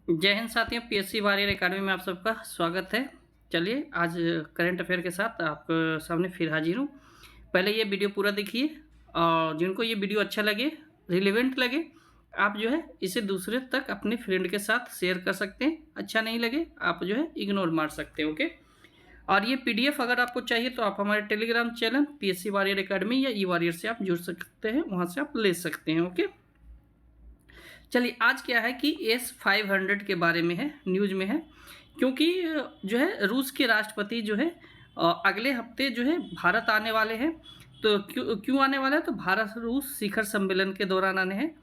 जय हिंद साथियों, PSC warrior academy में आप सबका स्वागत है। चलिए आज करंट अफेयर के साथ आपके सामने फिर हाजिर हूँ। पहले ये वीडियो पूरा देखिए और जिनको ये वीडियो अच्छा लगे, रिलेवेंट लगे, आप जो है इसे दूसरे तक अपने फ्रेंड के साथ शेयर कर सकते हैं। अच्छा नहीं लगे आप जो है इग्नोर मार सकते हैं। ओके। और ये पीडीएफ अगर आपको चाहिए तो आप हमारे Telegram channel PSC warrior academy या ई वॉरियर से आप जुड़ सकते हैं, वहाँ से आप ले सकते हैं। ओके। चलिए आज क्या है कि S-500 के बारे में है, न्यूज़ में है, क्योंकि जो है रूस के राष्ट्रपति जो है अगले हफ्ते जो है भारत आने वाले हैं। तो क्यों आने वाला है, तो भारत रूस शिखर सम्मेलन के दौरान आने हैं।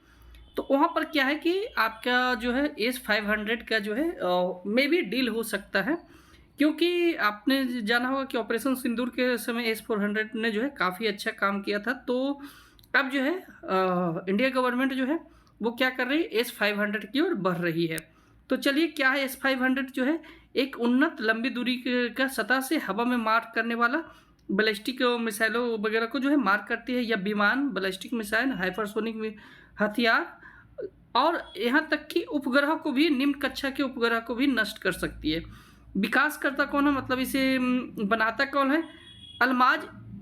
तो वहाँ पर क्या है कि आपका जो है S-500 का जो है मे भी डील हो सकता है, क्योंकि आपने जाना होगा कि ऑपरेशन सिंदूर के समय S-400 ने जो है काफ़ी अच्छा काम किया था। तो अब जो है इंडिया गवर्नमेंट जो है वो क्या कर रही है, S-500 की ओर बढ़ रही है। तो चलिए क्या है S-500 जो है एक उन्नत लंबी दूरी का सतह से हवा में मार करने वाला बैलिस्टिक मिसाइलों वगैरह को जो है मार करती है, या विमान, बैलिस्टिक मिसाइल, हाइपरसोनिक हथियार और यहाँ तक कि उपग्रह को भी, निम्न कक्षा के उपग्रह को भी नष्ट कर सकती है। विकासकर्ता कौन है, मतलब इसे बनाता कौन है? अल्माज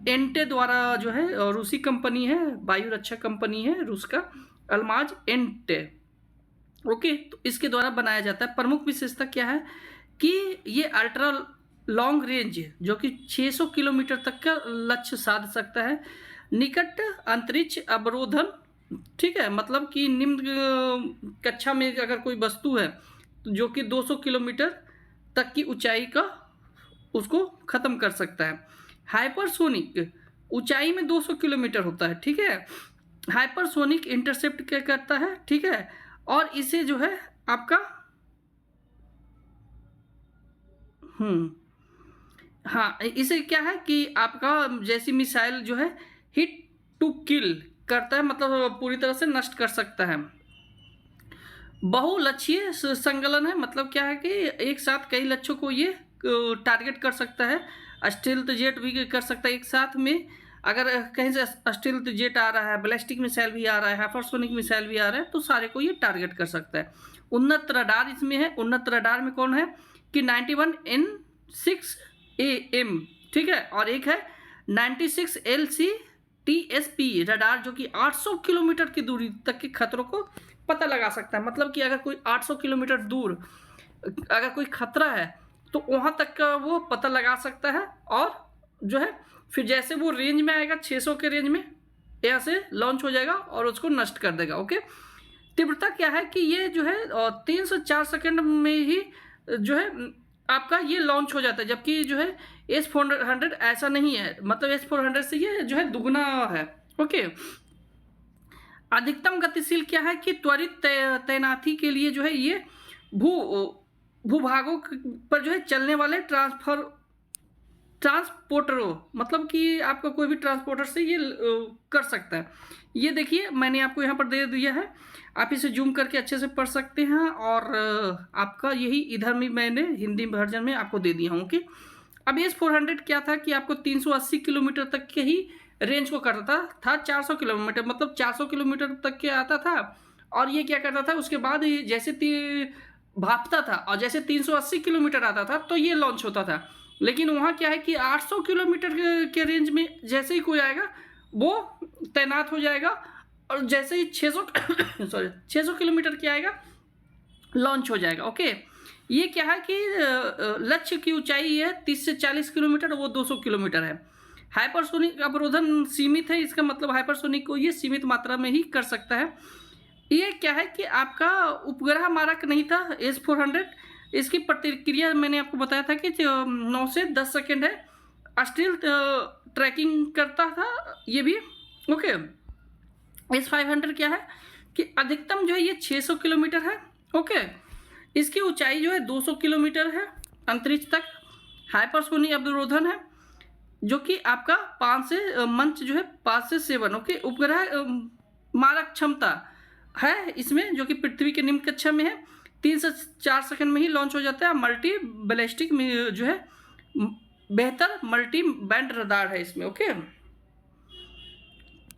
एंटे द्वारा जो है रूसी कंपनी है, वायु रक्षा कंपनी है रूस का, अल्माज एंटे। ओके, तो इसके द्वारा बनाया जाता है। प्रमुख विशेषता क्या है कि ये अल्ट्रा लॉन्ग रेंज जो कि 600 किलोमीटर तक का लक्ष्य साध सकता है। निकट अंतरिक्ष अवरोधन, ठीक है, मतलब कि निम्न कक्षा में अगर कोई वस्तु है जो कि 200 किलोमीटर तक की ऊंचाई का उसको ख़त्म कर सकता है। हाइपरसोनिक ऊंचाई में 200 किलोमीटर होता है, ठीक है। हाइपरसोनिक इंटरसेप्ट क्या करता है, ठीक है, और इसे जो है आपका हाँ, इसे क्या है कि आपका जैसी मिसाइल जो है हिट टू किल करता है, मतलब पूरी तरह से नष्ट कर सकता है। बहुलक्ष्यीय संकलन है, मतलब क्या है कि एक साथ कई लक्ष्यों को ये टारगेट कर सकता है। स्टील्थ जेट भी कर सकता है एक साथ में। अगर कहीं से स्टील्थ जेट आ रहा है, बैलिस्टिक मिसाइल भी आ रहा है, हाइपरसोनिक मिसाइल भी आ रहा है, तो सारे को ये टारगेट कर सकता है। उन्नत रडार इसमें है। उन्नत रडार में कौन है कि 91N6AM, ठीक है, और एक है 96LC-TSP रडार जो कि 800 किलोमीटर की दूरी तक के खतरों को पता लगा सकता है। मतलब कि अगर कोई 800 किलोमीटर दूर अगर कोई खतरा है तो वहाँ तक का वो पता लगा सकता है, और जो है फिर जैसे वो रेंज में आएगा 600 के रेंज में यहाँ से लॉन्च हो जाएगा और उसको नष्ट कर देगा। ओके। तीव्रता क्या है कि ये जो है 3 से 4 सेकंड में ही जो है आपका ये लॉन्च हो जाता है, जबकि जो है S-400 ऐसा नहीं है, मतलब S-400 से ये जो है दुगना है। ओके। अधिकतम गतिशील क्या है कि त्वरित तैनाती के लिए जो है ये भूभागों पर जो है चलने वाले ट्रांसपोर्टरों, मतलब कि आपका कोई भी ट्रांसपोर्टर से ये कर सकता है। ये देखिए मैंने आपको यहाँ पर दे दिया है, आप इसे जूम करके अच्छे से पढ़ सकते हैं, और आपका यही इधर में मैंने हिंदी वर्जन में आपको दे दिया हूँ कि अब S-400 क्या था कि आपको 380 किलोमीटर तक के ही रेंज को करता था 400 किलोमीटर, मतलब 400 किलोमीटर तक के आता था। और ये क्या करता था उसके बाद जैसे भापता था, और जैसे 380 किलोमीटर आता था तो ये लॉन्च होता था। लेकिन वहाँ क्या है कि 800 किलोमीटर के रेंज में जैसे ही कोई आएगा वो तैनात हो जाएगा, और जैसे ही 600 सॉरी 600 किलोमीटर क्या आएगा लॉन्च हो जाएगा। ओके। ये क्या है कि लक्ष्य की ऊंचाई है 30 से 40 किलोमीटर, वो 200 किलोमीटर है। हाइपरसोनिक अवरोधन सीमित है, इसका मतलब हाइपरसोनिक को ये सीमित मात्रा में ही कर सकता है। ये क्या है कि आपका उपग्रह मारक नहीं था S-400, इसकी प्रतिक्रिया मैंने आपको बताया था कि 9 से 10 सेकेंड है। स्टील्थ ट्रैकिंग करता था ये भी। ओके। S-500 क्या है कि अधिकतम जो है ये 600 किलोमीटर है। ओके। इसकी ऊंचाई जो है 200 किलोमीटर है अंतरिक्ष तक। हाइपरसोनिक अवरोधन है जो कि आपका 5 से मंच जो है 5 से 7। ओके। उपग्रह मारक क्षमता है इसमें जो कि पृथ्वी के निम्न कक्षा में है, 3 से 4 सेकंड में ही लॉन्च हो जाता है। मल्टी बैलिस्टिक में जो है बेहतर मल्टी बैंड रडार है इसमें। ओके।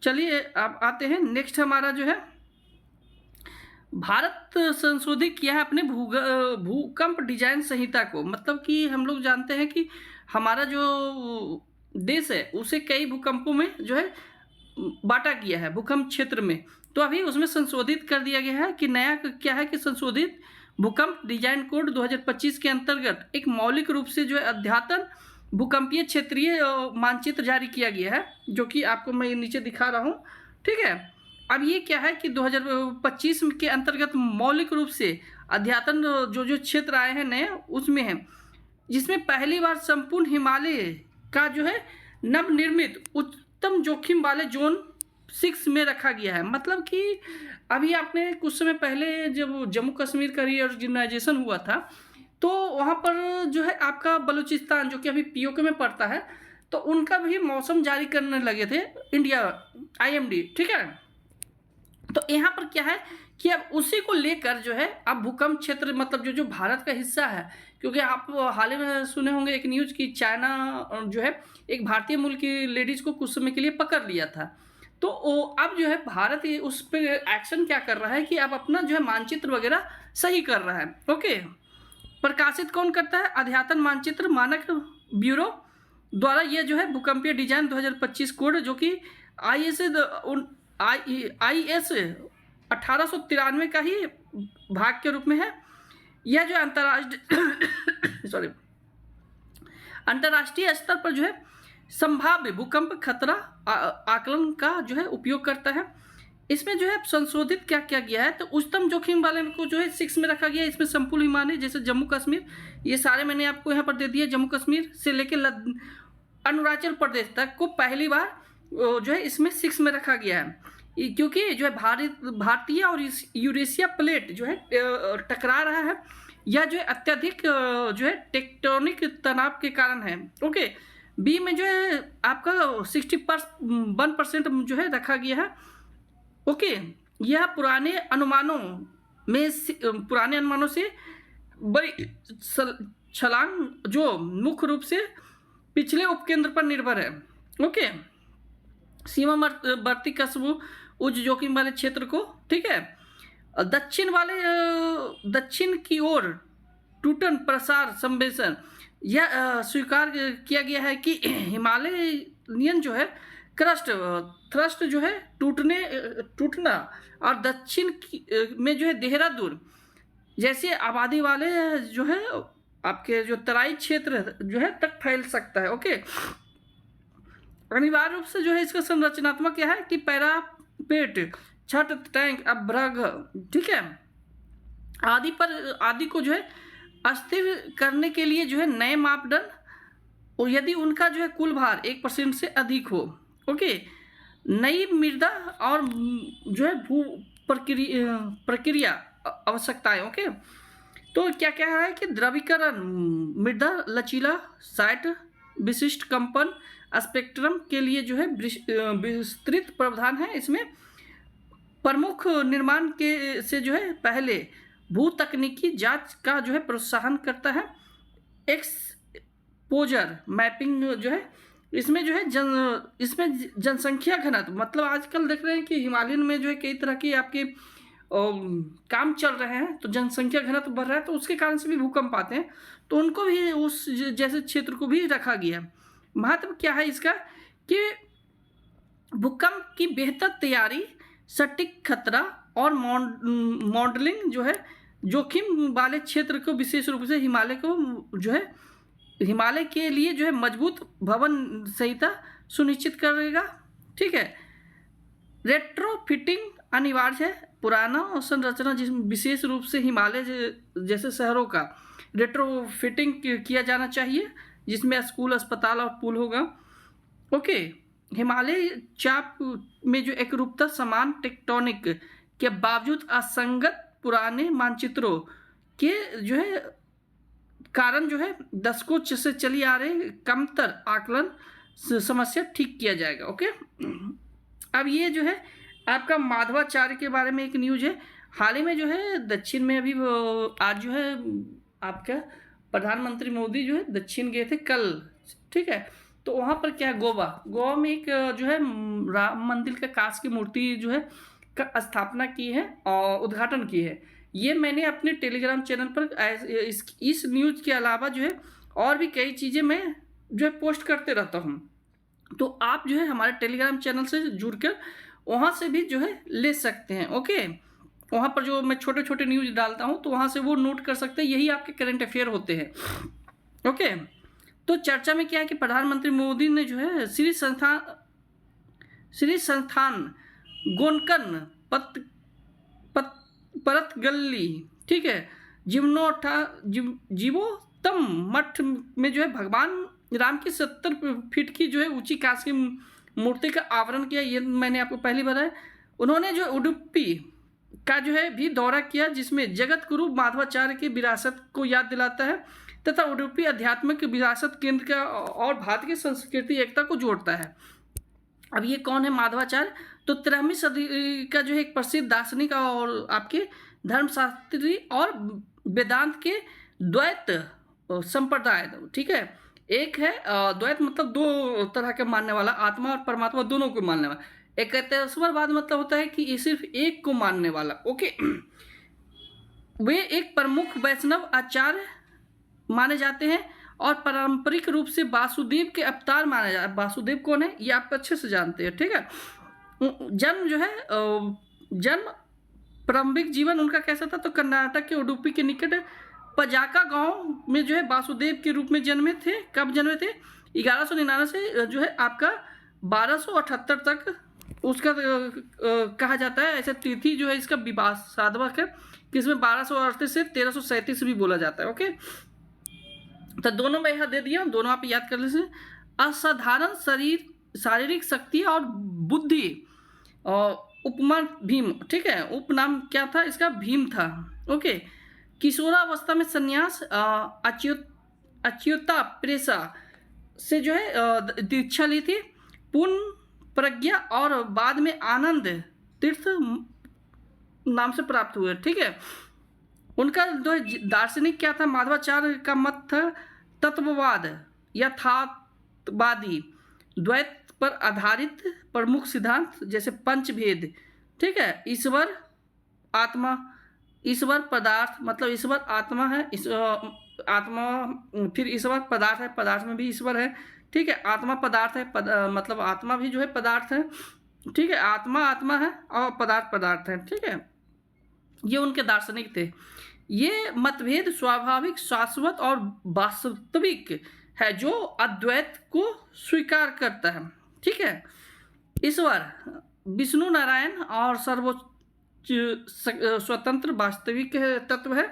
चलिए अब आते हैं नेक्स्ट हमारा जो है भारत संशोधित किया है अपने भूकंप डिजाइन संहिता को। मतलब कि हम लोग जानते हैं कि हमारा जो देश है उसे कई भूकंपों में जो है बांटा गया है भूकंप क्षेत्र में। तो अभी उसमें संशोधित कर दिया गया है कि नया क्या है कि संशोधित भूकंप डिजाइन कोड 2025 के अंतर्गत एक मौलिक रूप से जो है अद्यतन भूकंपीय क्षेत्रीय मानचित्र जारी किया गया है, जो कि आपको मैं नीचे दिखा रहा हूँ। ठीक है, अब ये क्या है कि 2025 के अंतर्गत मौलिक रूप से अद्यतन जो जो क्षेत्र आए हैं नए उसमें है, जिसमें पहली बार संपूर्ण हिमालय का जो है नवनिर्मित उच्चतम जोखिम वाले जोन 6 में रखा गया है। मतलब कि अभी आपने कुछ समय पहले जब जम्मू कश्मीर का रीऑर्गेनाइजेशन हुआ था तो वहाँ पर जो है आपका बलूचिस्तान जो कि अभी पीओके में पड़ता है, तो उनका भी मौसम जारी करने लगे थे इंडिया IMD। ठीक है, तो यहाँ पर क्या है कि अब उसी को लेकर जो है अब भूकंप क्षेत्र मतलब जो जो भारत का हिस्सा है, क्योंकि आप हाल ही में सुने होंगे एक न्यूज़ कि चाइना जो है एक भारतीय मूल की लेडीज़ को कुछ समय के लिए पकड़ लिया था। तो अब जो है भारत ये उस पर एक्शन क्या कर रहा है कि अब अपना जो है मानचित्र वगैरह सही कर रहा है। ओके, प्रकाशित कौन करता है? अद्यतन मानचित्र मानक ब्यूरो द्वारा ये जो है भूकंपीय डिजाइन 2025 कोड, जो कि IS 1893 का ही भाग के रूप में है। यह जो अंतर्राष्ट्रीय अंतर्राष्ट्रीय स्तर पर जो है संभाव्य भूकंप खतरा आकलन का जो है उपयोग करता है। इसमें जो है संशोधित क्या किया गया है, तो उच्चतम जोखिम वाले को जो है 6 में रखा गया है। इसमें संपूर्ण हिमालय जैसे जम्मू कश्मीर, ये सारे मैंने आपको यहाँ पर दे दिए। जम्मू कश्मीर से लेकर अरुणाचल प्रदेश तक को पहली बार जो है इसमें 6 में रखा गया है, क्योंकि जो है भारतीय और यूरेशिया प्लेट जो है टकरा रहा है। यह जो है अत्यधिक जो है टेक्टोनिक तनाव के कारण है। ओके, बी में जो है आपका 61% जो है रखा गया है। ओके, यह पुराने अनुमानों से बड़ी छलांग जो मुख्य रूप से पिछले उपकेंद्र पर निर्भर है। ओके, सीमावर्ती कस्बों उच्च जोखिम वाले क्षेत्र को, ठीक है, दक्षिण की ओर टूटन प्रसार संवेशन यह स्वीकार किया गया है कि हिमालयन जो है थ्रस्ट जो है टूटना और दक्षिण में जो है देहरादून जैसे आबादी वाले जो है आपके जो तराई क्षेत्र जो है तक फैल सकता है। ओके, अनिवार्य रूप से जो है इसका संरचनात्मक क्या है कि पैरापेट, छत, टैंक, अभ्रग, ठीक है, आदि को जो है अस्थिर करने के लिए जो है नए मापदंड, और यदि उनका जो है कुल भार 1% से अधिक हो। ओके, नई मृदा और जो है भू प्रक्रिया आवश्यकताएं। ओके, तो क्या क्या है कि द्रवीकरण, मृदा लचीला साइट, विशिष्ट कंपन स्पेक्ट्रम के लिए जो है विस्तृत प्रावधान है। इसमें प्रमुख निर्माण के से जो है पहले भू तकनीकी जांच का जो है प्रोत्साहन करता है। एक्सपोजर मैपिंग जो है इसमें जो है इसमें जनसंख्या घनत्व, मतलब आजकल देख रहे हैं कि हिमालयन में जो है कई तरह के आपके काम चल रहे हैं, तो जनसंख्या घनत्व बढ़ रहा है, तो उसके कारण से भी भूकंप आते हैं, तो उनको भी उस जैसे क्षेत्र को भी रखा गया है। महत्व क्या है इसका कि भूकंप की बेहतर तैयारी, सटीक खतरा और मॉडलिंग जो है जोखिम वाले क्षेत्र को विशेष रूप से हिमालय को जो है हिमालय के लिए जो है मजबूत भवन संहिता सुनिश्चित करेगा। ठीक है, रेट्रोफिटिंग अनिवार्य है। पुराना संरचना जिस विशेष रूप से हिमालय जैसे शहरों का रेट्रोफिटिंग किया जाना चाहिए, जिसमें स्कूल, अस्पताल और पुल होगा। ओके, हिमालय चाप में जो एकरूपता समान टेक्टोनिक के बावजूद असंगत पुराने मानचित्रों के जो है कारण जो है दशकों से चली आ रही कमतर आकलन समस्या ठीक किया जाएगा। ओके, अब ये जो है आपका माधवाचार्य के बारे में एक न्यूज है। हाल ही में जो है दक्षिण में अभी आज जो है आपका प्रधानमंत्री मोदी जो है दक्षिण गए थे कल, ठीक है, तो वहाँ पर क्या है गोवा में एक जो है राम मंदिर का कांच की मूर्ति जो है का स्थापना की है और उद्घाटन की है। ये मैंने अपने टेलीग्राम चैनल पर इस न्यूज़ के अलावा जो है और भी कई चीज़ें मैं जो है पोस्ट करते रहता हूँ। तो आप जो है हमारे टेलीग्राम चैनल से जुड़कर वहाँ से भी जो है ले सकते हैं। ओके, वहाँ पर जो मैं छोटे छोटे न्यूज़ डालता हूँ तो वहाँ से वो नोट कर सकते हैं। यही आपके करंट अफेयर होते हैं। ओके, तो चर्चा में क्या है कि प्रधानमंत्री मोदी ने जो है श्री संस्थान गोनकन परतगल्ली, ठीक है, जीवोत्तम मठ में जो है भगवान राम की 70 फीट की जो है ऊंची कांस्य की मूर्ति का आवरण किया। ये मैंने आपको पहले बताया। उन्होंने जो उडुपी का जो है भी दौरा किया, जिसमें जगत गुरु माधवाचार्य की विरासत को याद दिलाता है तथा उडुपी आध्यात्मिक विरासत केंद्र का और भारत की संस्कृति एकता को जोड़ता है। अब ये कौन है माधवाचार्य? तो 13वीं सदी का जो है एक प्रसिद्ध दार्शनिक और आपके धर्मशास्त्री और वेदांत के द्वैत संप्रदाय, ठीक है। एक है द्वैत मतलब दो तरह के मानने वाला, आत्मा और परमात्मा दोनों को मानने वाला। एक एकेश्वरवाद मतलब होता है कि ये सिर्फ एक को मानने वाला। ओके, वे एक प्रमुख वैष्णव आचार्य माने जाते हैं और पारंपरिक रूप से वासुदेव के अवतार माने जाते हैं। वासुदेव कौन है ये आप अच्छे से जानते हैं, ठीक है। जन्म जो है जन्म प्रारंभिक जीवन उनका कैसा था? तो कर्नाटक के उडुपी के निकट पजाका गांव में जो है वासुदेव के रूप में जन्मे थे। कब जन्मे थे? 1199 से जो है आपका 1278 तक उसका कहा जाता है। ऐसे तिथि जो है इसका विवादास्पद है, किसमें 1238 से 1337 भी बोला जाता है। ओके, तो दोनों मैं यहाँ दे दिया, दोनों आप याद कर लीजिए। असाधारण शारीरिक शक्ति और बुद्धि और उपमा भीम, ठीक है। उपनाम क्या था इसका? भीम था। ओके, किशोरावस्था में संन्यास अच्युता प्रेसा से जो है दीक्षा ली थी। पूर्ण प्रज्ञा और बाद में आनंद तीर्थ नाम से प्राप्त हुए, ठीक है। उनका जो दार्शनिक क्या था? माधवाचार्य का मत था तत्ववाद यथार्थवादी द्वैत पर आधारित प्रमुख सिद्धांत जैसे पंचभेद, ठीक है। ईश्वर आत्मा, ईश्वर पदार्थ मतलब ईश्वर आत्मा है, आत्मा फिर ईश्वर पदार्थ है, पदार्थ में भी ईश्वर है, ठीक है। आत्मा पदार्थ है, मतलब आत्मा भी जो है पदार्थ है, ठीक है। आत्मा आत्मा है और पदार्थ पदार्थ है, ठीक है। ये उनके दार्शनिक थे। ये मतभेद स्वाभाविक, शाश्वत और वास्तविक है जो अद्वैत को स्वीकार करता है, ठीक है। ईश्वर विष्णु नारायण और सर्वोच्च स्वतंत्र वास्तविक तत्व है।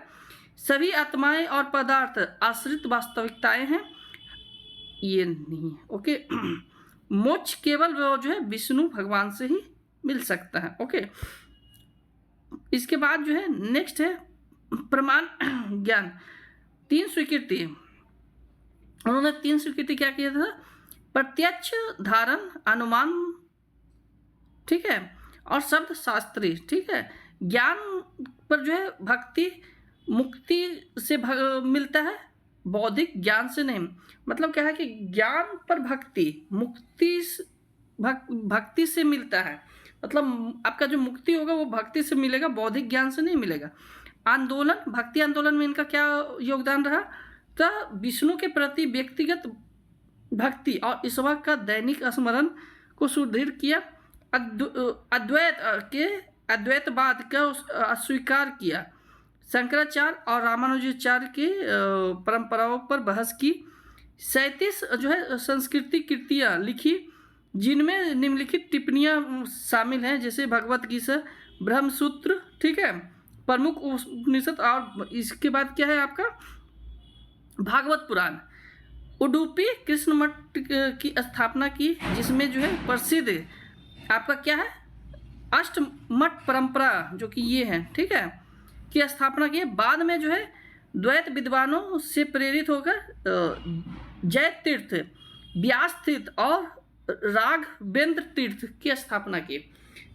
सभी आत्माएं और पदार्थ आश्रित वास्तविकताएं हैं, ये नहीं। ओके, मोक्ष केवल वो जो है विष्णु भगवान से ही मिल सकता है। ओके, इसके बाद जो है नेक्स्ट है प्रमाण ज्ञान। 3 स्वीकृति, उन्होंने 3 स्वीकृति क्या किया था? प्रत्यक्ष, धारण, अनुमान, ठीक है, और शब्द शास्त्री, ठीक है। ज्ञान पर जो है भक्ति मुक्ति से मिलता है, बौद्धिक ज्ञान से नहीं। मतलब क्या है कि ज्ञान पर भक्ति मुक्ति भक्ति से मिलता है। मतलब आपका जो मुक्ति होगा वो भक्ति से मिलेगा, बौद्धिक ज्ञान से नहीं मिलेगा। आंदोलन, भक्ति आंदोलन में इनका क्या योगदान रहा? तो विष्णु के प्रति व्यक्तिगत भक्ति और ईश्वर का दैनिक स्मरण को सुदृढ़ किया। अद्वैतवाद का अस्वीकार किया। शंकराचार्य और रामानुजाचार्य के परंपराओं पर बहस की। 37 जो है संस्कृति कृतियाँ लिखी, जिनमें निम्नलिखित टिप्पणियाँ शामिल हैं, जैसे भगवत गीता, ब्रह्मसूत्र, ठीक है, प्रमुख उपनिषद, और इसके बाद क्या है आपका भागवत पुराण। उडुपी कृष्ण मठ की स्थापना की, जिसमें जो है प्रसिद्ध आपका क्या है अष्टमठ परंपरा जो कि ये है, ठीक है, की स्थापना की। बाद में जो है द्वैत विद्वानों से प्रेरित होकर जय तीर्थ, व्यास तीर्थ और राघवेंद्र तीर्थ की स्थापना की।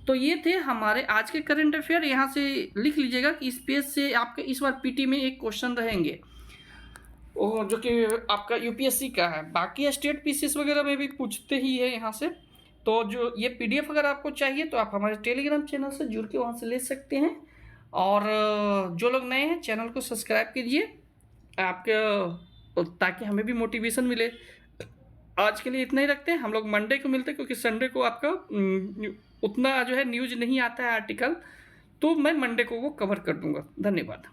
तो ये थे हमारे आज के करंट अफेयर। यहाँ से लिख लीजिएगा कि इस पेज से आपके इस बार पीटी में एक क्वेश्चन रहेंगे, जो कि आपका यूपीएससी का है। बाकी स्टेट पीसीएस वगैरह में भी पूछते ही है यहाँ से, तो जो ये पीडीएफ अगर आपको चाहिए तो आप हमारे टेलीग्राम चैनल से जुड़ के वहाँ से ले सकते हैं। और जो लोग नए हैं चैनल को सब्सक्राइब कीजिए आपके, ताकि हमें भी मोटिवेशन मिले। आज के लिए इतना ही रखते हैं, हम लोग मंडे को मिलते हैं, क्योंकि संडे को आपका उतना जो है न्यूज़ नहीं आता है आर्टिकल, तो मैं मंडे को वो कवर कर दूंगा। धन्यवाद।